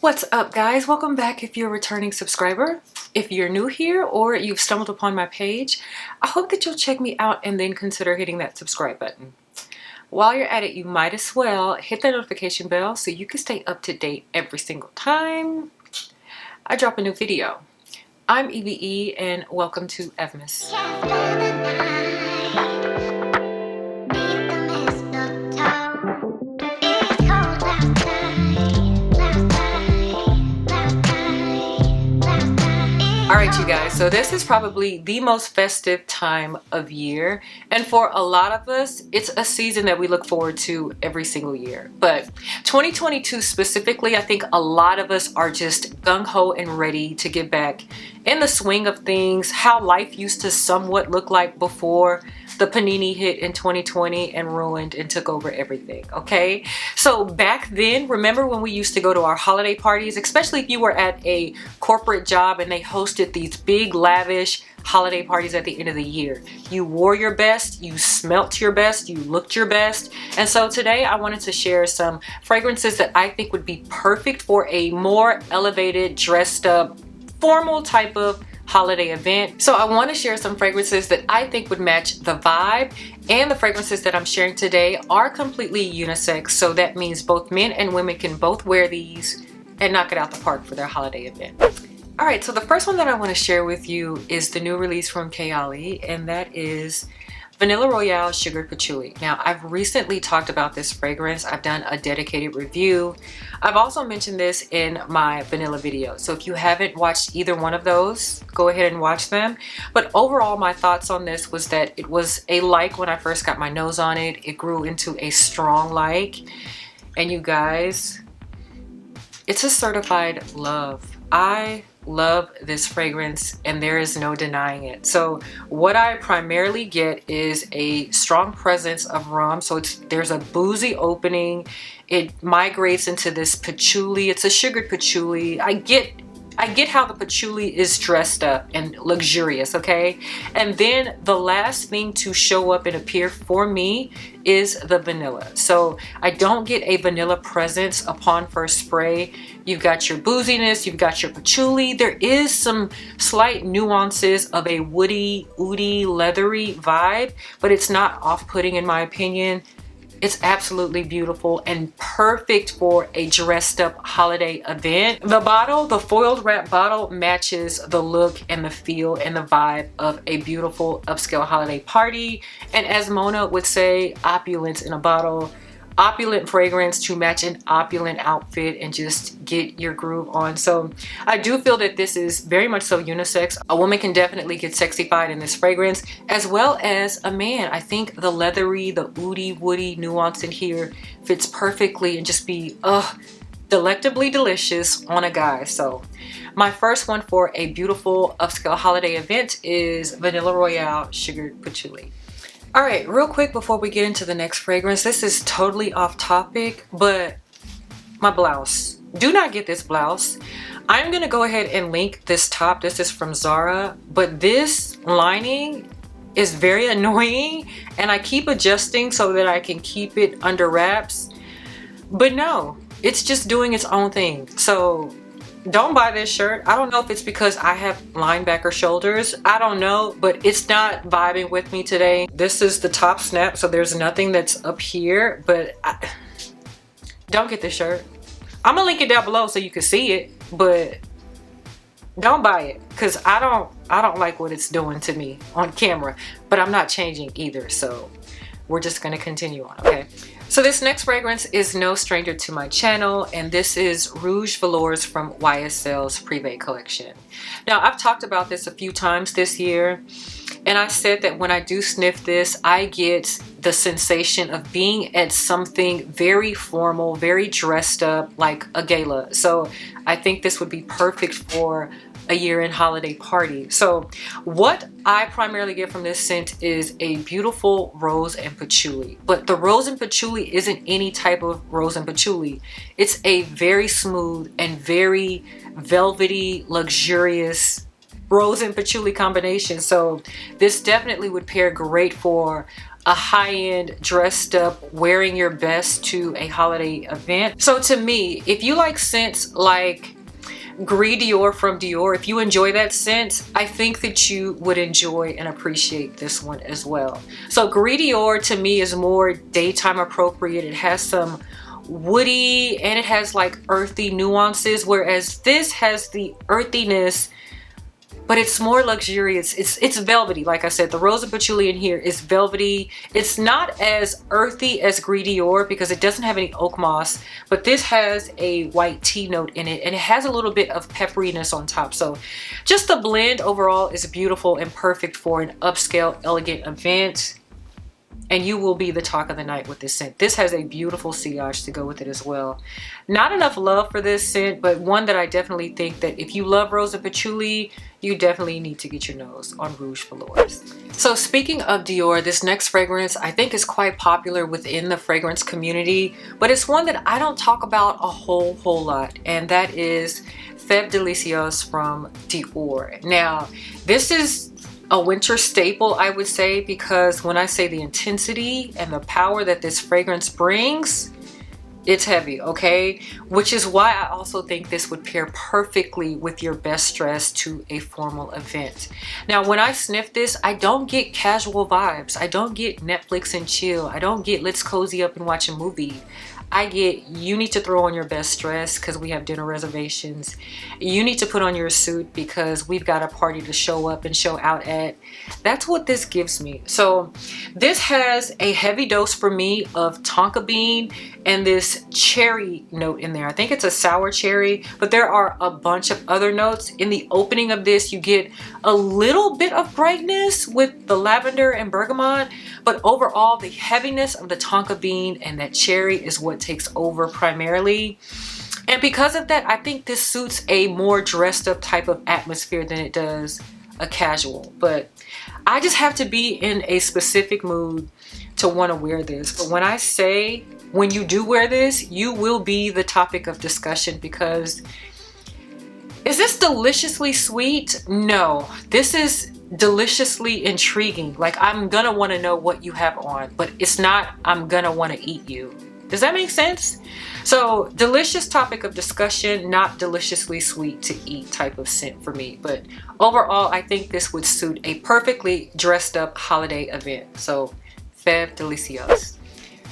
What's up, guys? Welcome back if you're a returning subscriber. If you're new here or you've stumbled upon my page, I hope that you'll check me out and then consider hitting that subscribe button. While you're at it, you might as well hit that notification bell so you can stay up to date every single time I drop a new video. I'm EVE and welcome to EveMas. Alright, you guys, so this is probably the most festive time of year, and for a lot of us it's a season that we look forward to every single year. But 2022 specifically, I think a lot of us are just gung-ho and ready to get back in the swing of things, how life used to somewhat look like before the panini hit in 2020 and ruined and took over everything. Okay, so back then, remember when we used to go to our holiday parties, especially if you were at a corporate job and they hosted these big lavish holiday parties at the end of the year. You wore your best, you smelt your best, you looked your best. And so today I wanted to share some fragrances that I think would be perfect for a more elevated, dressed up, formal type of holiday event. So I want to share some fragrances that I think would match the vibe, and the fragrances that I'm sharing today are completely unisex, so that means both men and women can both wear these and knock it out the park for their holiday event. Alright, so the first one that I want to share with you is the new release from Kayali, and that is Vanilla Royale Sugared Patchouli. Now, I've recently talked about this fragrance. I've done a dedicated review. I've also mentioned this in my vanilla video. So if you haven't watched either one of those, go ahead and watch them. But overall, my thoughts on this was that it was a like when I first got my nose on it. It grew into a strong like. And you guys, it's a certified love. I love this fragrance and there is no denying it. So what I primarily get is a strong presence of rum. So there's a boozy opening. It migrates into this patchouli. It's a sugared patchouli. I get how the patchouli is dressed up and luxurious, okay? And then the last thing to show up and appear for me is the vanilla. So I don't get a vanilla presence upon first spray. You've got your booziness, you've got your patchouli. There is some slight nuances of a woody, oudy, leathery vibe, but it's not off-putting in my opinion. It's absolutely beautiful and perfect for a dressed up holiday event. The bottle, the foiled wrap bottle, matches the look and the feel and the vibe of a beautiful upscale holiday party. And as Mona would say, opulence in a bottle. Opulent fragrance to match an opulent outfit and just get your groove on. So I do feel that this is very much so unisex. A woman can definitely get sexified in this fragrance, as well as a man. I think the leathery, the oudy, woody nuance in here fits perfectly and just be delectably delicious on a guy. So my first one for a beautiful upscale holiday event is Vanilla Royale Sugared Patchouli. All right, real quick before we get into the next fragrance, this is totally off topic, but my blouse. Do not get this blouse. I'm gonna go ahead and link this top. This is from Zara, but this lining is very annoying and I keep adjusting so that I can keep it under wraps. But no, it's just doing its own thing. So don't buy this shirt. I don't know if it's because I have linebacker shoulders. I don't know, but it's not vibing with me today. This is the top snap, so there's nothing that's up here, but don't get this shirt. I'm gonna link it down below so you can see it, but don't buy it because I don't like what it's doing to me on camera, but I'm not changing either. So we're just gonna continue on, okay? So this next fragrance is no stranger to my channel, and this is Rouge VELOURS from YSL's Privé collection. Now, I've talked about this a few times this year, and I said that when I do sniff this, I get the sensation of being at something very formal, very dressed up, like a gala. So I think this would be perfect for a year-end holiday party. So what I primarily get from this scent is a beautiful rose and patchouli, but the rose and patchouli isn't any type of rose and patchouli. It's a very smooth and very velvety, luxurious rose and patchouli combination. So this definitely would pair great for a high-end, dressed up, wearing your best to a holiday event. So to me, if you like scents like Gris Dior from Dior, if you enjoy that scent, I think that you would enjoy and appreciate this one as well. So Gris Dior to me is more daytime appropriate. It has some woody and it has like earthy nuances, whereas this has the earthiness, but it's more luxurious. It's velvety. Like I said, the rose and patchouli in here is velvety. It's not as earthy as Gris Dior because it doesn't have any oak moss, but this has a white tea note in it and it has a little bit of pepperiness on top. So just the blend overall is beautiful and perfect for an upscale, elegant event. And you will be the talk of the night with this scent. This has a beautiful sillage to go with it as well. Not enough love for this scent, but one that I definitely think that if you love rose and patchouli, you definitely need to get your nose on Rouge Velours. So speaking of Dior, this next fragrance I think is quite popular within the fragrance community, but it's one that I don't talk about a whole lot, and that is FEVE Delicieuse from Dior. Now, this is a winter staple, I would say, because when I say the intensity and the power that this fragrance brings, it's heavy, okay? Which is why I also think this would pair perfectly with your best dress to a formal event. Now, when I sniff this, I don't get casual vibes. I don't get Netflix and chill. I don't get let's cozy up and watch a movie. I get you need to throw on your best dress because we have dinner reservations. You need to put on your suit because we've got a party to show up and show out at. That's what this gives me. So this has a heavy dose for me of tonka bean and this cherry note in there. I think it's a sour cherry, but there are a bunch of other notes. In the opening of this, you get a little bit of brightness with the lavender and bergamot, but overall the heaviness of the tonka bean and that cherry is what takes over primarily. And because of that, I think this suits a more dressed up type of atmosphere than it does a casual. But I just have to be in a specific mood to want to wear this. But when I say when you do wear this, you will be the topic of discussion, because is this deliciously sweet? No, this is deliciously intriguing. Like, I'm gonna want to know what you have on, but it's not I'm gonna want to eat you. Does that make sense? So delicious topic of discussion, not deliciously sweet to eat type of scent for me. But overall, I think this would suit a perfectly dressed up holiday event. So FEVE Delicieuse.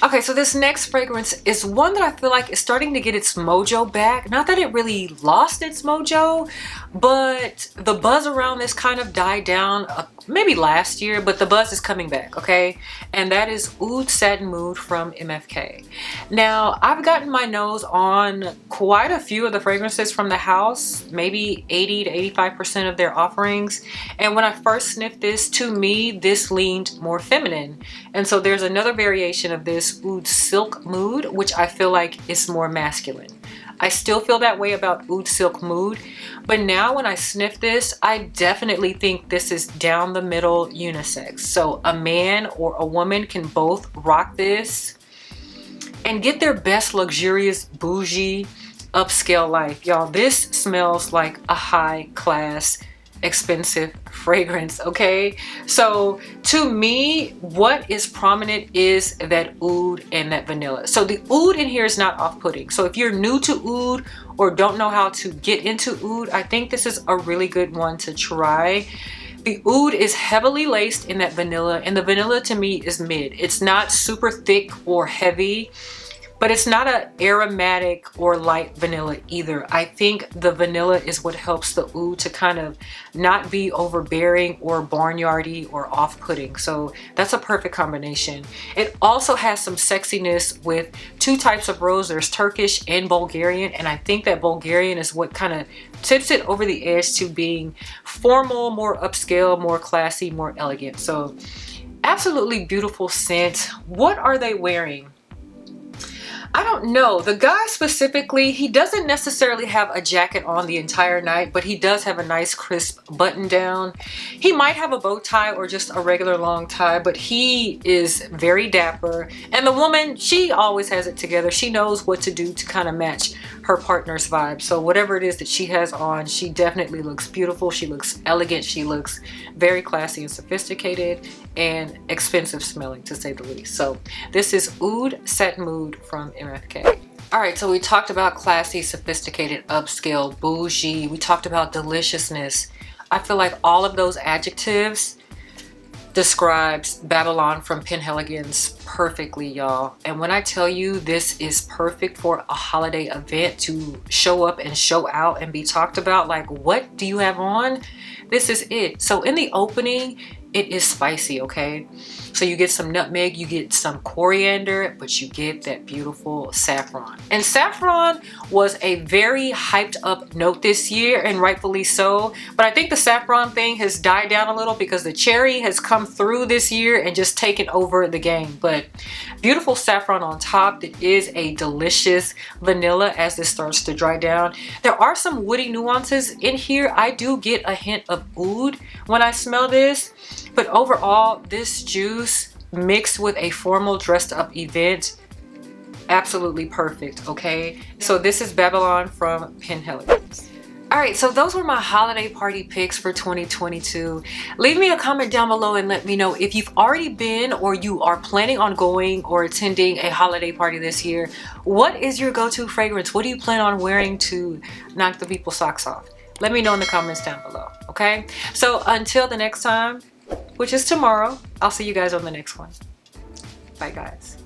Okay, so this next fragrance is one that I feel like is starting to get its mojo back. Not that it really lost its mojo, but the buzz around this kind of died down maybe last year, but the buzz is coming back, okay? And that is Oud Satin Mood from MFK. Now, I've gotten my nose on quite a few of the fragrances from the house, maybe 80 to 85% of their offerings. And when I first sniffed this, to me, this leaned more feminine. And so there's another variation of this Oud Silk Mood, which I feel like is more masculine. I still feel that way about Oud Silk Mood, but now when I sniff this, I definitely think this is down the middle unisex. So a man or a woman can both rock this and get their best luxurious bougie upscale life. Y'all, this smells like a high class expensive fragrance, okay? So to me, what is prominent is that oud and that vanilla. So the oud in here is not off-putting. So if you're new to oud or don't know how to get into oud, I think this is a really good one to try. The oud is heavily laced in that vanilla, and the vanilla to me is mid. It's not super thick or heavy, but it's not an aromatic or light vanilla either. I think the vanilla is what helps the oud to kind of not be overbearing or barnyardy or off-putting. So that's a perfect combination. It also has some sexiness with two types of rose. There's Turkish and Bulgarian, and I think that Bulgarian is what kind of tips it over the edge to being formal, more upscale, more classy, more elegant. So absolutely beautiful scent. What are they wearing? I don't No, the guy specifically, he doesn't necessarily have a jacket on the entire night, but he does have a nice crisp button down. He might have a bow tie or just a regular long tie, but he is very dapper. And the woman, she always has it together. She knows what to do to kind of match her partner's vibe. So whatever it is that she has on, she definitely looks beautiful. She looks elegant. She looks very classy and sophisticated and expensive smelling, to say the least. So this is Oud Satin Mood from MFK. All right, so we talked about classy, sophisticated, upscale, bougie. We talked about deliciousness. I feel like all of those adjectives describes Babylon from Penhaligons perfectly, y'all. And when I tell you this is perfect for a holiday event to show up and show out and be talked about, like, what do you have on? This is it. So in the opening, it is spicy, okay? So you get some nutmeg, you get some coriander, but you get that beautiful saffron. And saffron was a very hyped up note this year, and rightfully so. But I think the saffron thing has died down a little because the cherry has come through this year and just taken over the game. But beautiful saffron on top. It is a delicious vanilla as this starts to dry down. There are some woody nuances in here. I do get a hint of oud when I smell this. But overall, this juice mixed with a formal dressed up event, absolutely perfect, okay? So this is Babylon from Penhaligons. All right, so those were my holiday party picks for 2022. Leave me a comment down below and let me know if you've already been or you are planning on going or attending a holiday party this year. What is your go-to fragrance? What do you plan on wearing to knock the people's socks off? Let me know in the comments down below, okay? So until the next time, which is tomorrow, I'll see you guys on the next one. Bye, guys.